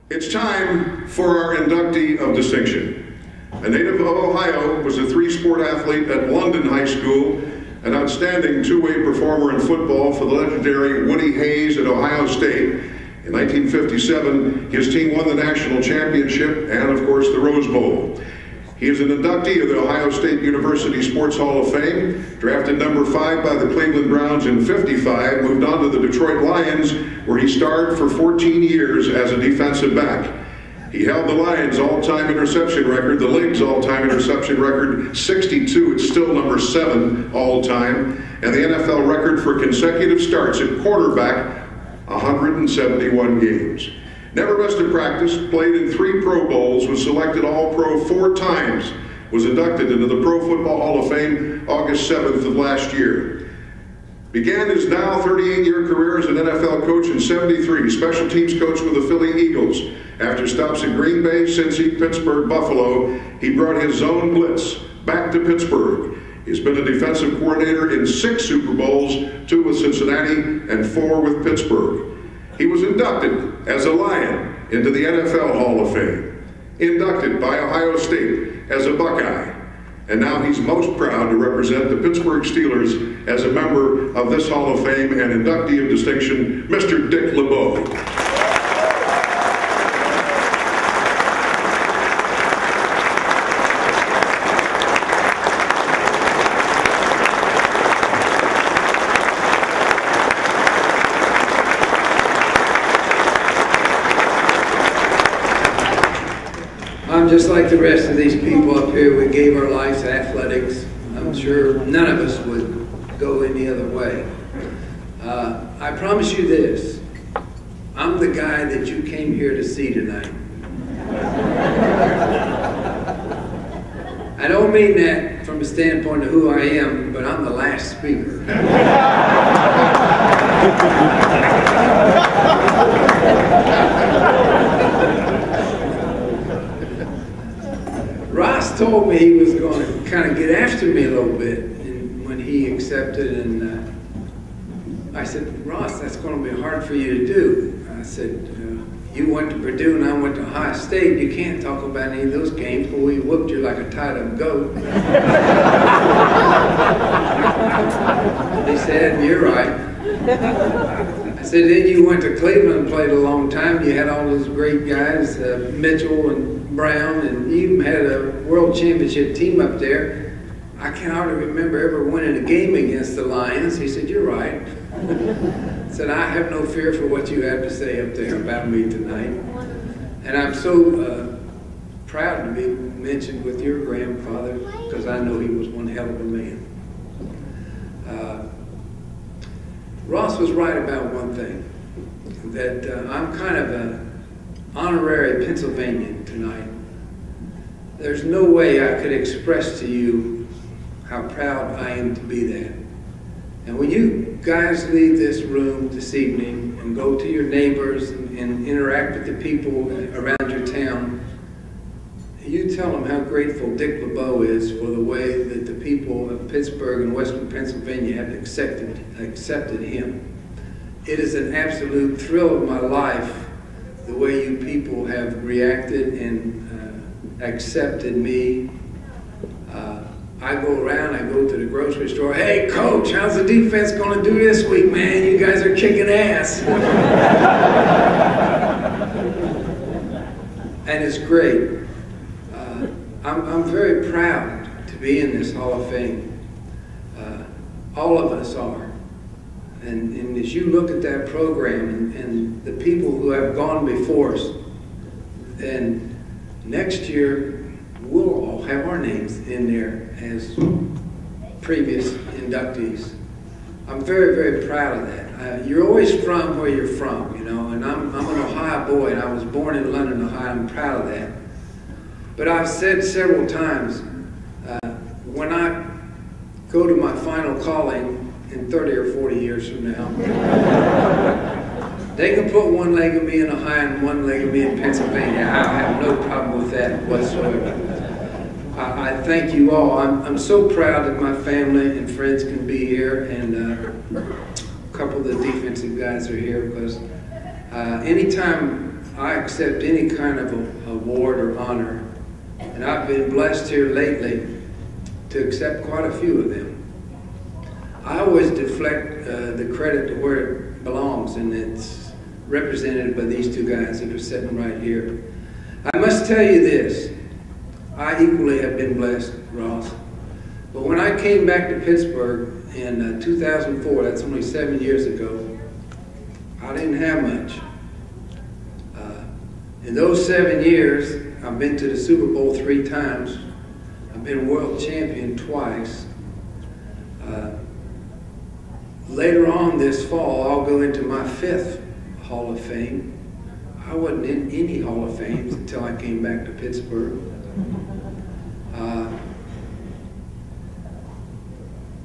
It's time for our inductee of distinction. A native of Ohio, was a three-sport athlete at London High School, an outstanding two-way performer in football for the legendary Woody Hayes at Ohio State. In 1957, his team won the national championship and, of course, the Rose Bowl. He is an inductee of the Ohio State University Sports Hall of Fame, drafted number 5 by the Cleveland Browns in '55, moved on to the Detroit Lions, where he starred for 14 years as a defensive back. He held the Lions' all-time interception record, the league's all-time interception record, 62. It's still number 7 all-time, and the NFL record for consecutive starts at quarterback, 171 games. Never missed a practice, played in 3 Pro Bowls, was selected All-Pro 4 times, was inducted into the Pro Football Hall of Fame August 7th of last year. Began his now 38-year career as an NFL coach in '73, special teams coach with the Philly Eagles. After stops in Green Bay, Cincy, Pittsburgh, Buffalo, he brought his zone blitz back to Pittsburgh. He's been a defensive coordinator in 6 Super Bowls, 2 with Cincinnati and 4 with Pittsburgh. He was inducted as a Lion into the NFL Hall of Fame, inducted by Ohio State as a Buckeye, and now he's most proud to represent the Pittsburgh Steelers as a member of this Hall of Fame and inductee of distinction, Mr. Dick LeBeau. I'm just like the rest of these people up here. We gave our lives to athletics. I'm sure none of us would go any other way. I promise you this. I'm the guy that you came here to see tonight. I don't mean that from a standpoint of who I am, but I'm the last speaker. Ross told me he was going to kind of get after me a little bit when he accepted, and I said, Ross, that's going to be hard for you to do. I said, you went to Purdue and I went to Ohio State. You can't talk about any of those games, but we whooped you like a tied-up goat. He said, you're right. I said, then you went to Cleveland and played a long time. You had all those great guys, Mitchell and Brown, and you even had a world championship team up there. I can hardly remember ever winning a game against the Lions. He said, you're right. I said, I have no fear for what you have to say up there about me tonight. And I'm so proud to be mentioned with your grandfather, because I know he was one hell of a man. Ross was right about one thing, that I'm kind of an honorary Pennsylvanian tonight. There's no way I could express to you how proud I am to be that. And when you guys leave this room this evening and go to your neighbors and interact with the people around your town, you tell them how grateful Dick LeBeau is for the way that the people of Pittsburgh and Western Pennsylvania have accepted him. It is an absolute thrill of my life, the way you people have reacted and accepted me. I go around, I go to the grocery store, hey coach, how's the defense going to do this week, man? You guys are kicking ass. And it's great. I'm very proud to be in this Hall of Fame. All of us are. And as you look at that program and the people who have gone before us, then next year we'll all have our names in there as previous inductees. I'm very, very proud of that. You're always from where you're from, you know, and I'm an Ohio boy, and I was born in London, Ohio. I'm proud of that. But I've said several times, when I go to my final calling in 30 or 40 years from now, they can put one leg of me in Ohio and one leg of me in Pennsylvania. I have no problem with that whatsoever. I thank you all. I'm so proud that my family and friends can be here, and a couple of the defensive guys are here, because anytime I accept any kind of award or honor, and I've been blessed here lately to accept quite a few of them. I always deflect the credit to where it belongs, and it's represented by these two guys that are sitting right here. I must tell you this, I equally have been blessed, Ross, but when I came back to Pittsburgh in 2004, that's only 7 years ago, I didn't have much. In those 7 years, I've been to the Super Bowl 3 times. I've been world champion twice. Later on this fall, I'll go into my 5th Hall of Fame. I wasn't in any Hall of Fames until I came back to Pittsburgh.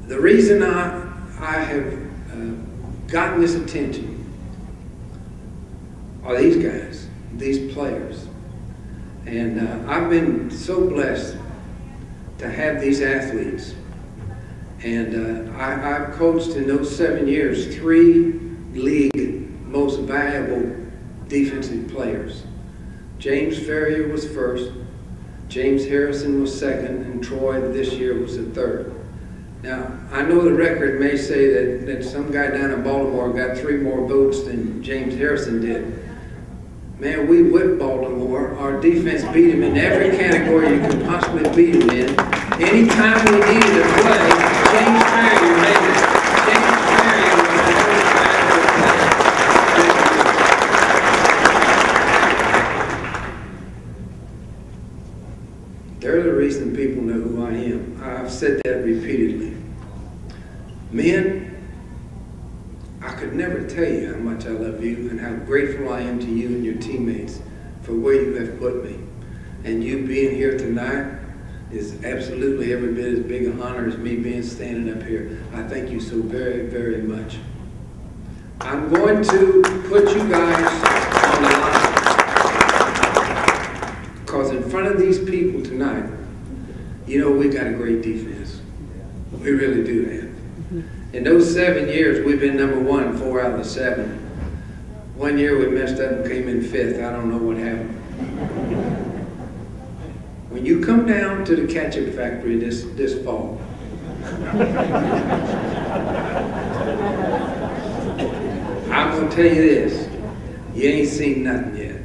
The reason I have gotten this attention are these guys, these players. And I've been so blessed to have these athletes. And I've coached in those 7 years 3 league most valuable defensive players. James Ferrier was first, James Harrison was second, and Troy this year was the third. Now, I know the record may say that some guy down in Baltimore got 3 more votes than James Harrison did. Man, we whipped Baltimore. Our defense beat him in every category you could possibly beat him in. Anytime we needed to play, James Ferrier made it. James Ferrier was the most valuable player. They're the reason people know who I am. I've said that repeatedly. Men, I could never tell you how much I love you and how grateful I am to you and your teammates for where you have put me. And you being here tonight is absolutely every bit as big an honor as me being standing up here. I thank you so very, very much. I'm going to put you guys on the line. Because in front of these people tonight, you know we got a great defense. We really do have. In those 7 years, we've been number 1 4 out of the 7. 1 year we messed up and came in 5th. I don't know what happened. When you come down to the ketchup factory this fall, I'm going to tell you this. You ain't seen nothing yet.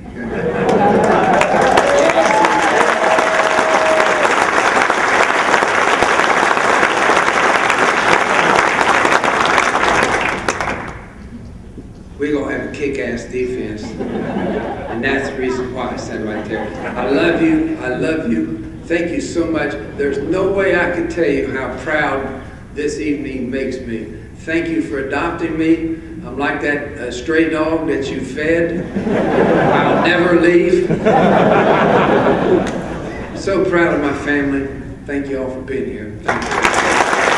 We're going to have a kick-ass defense, and that's the reason why I said right there. I love you. I love you. Thank you so much. There's no way I could tell you how proud this evening makes me. Thank you for adopting me. I'm like that stray dog that you fed. I'll never leave. So proud of my family. Thank you all for being here. Thank you.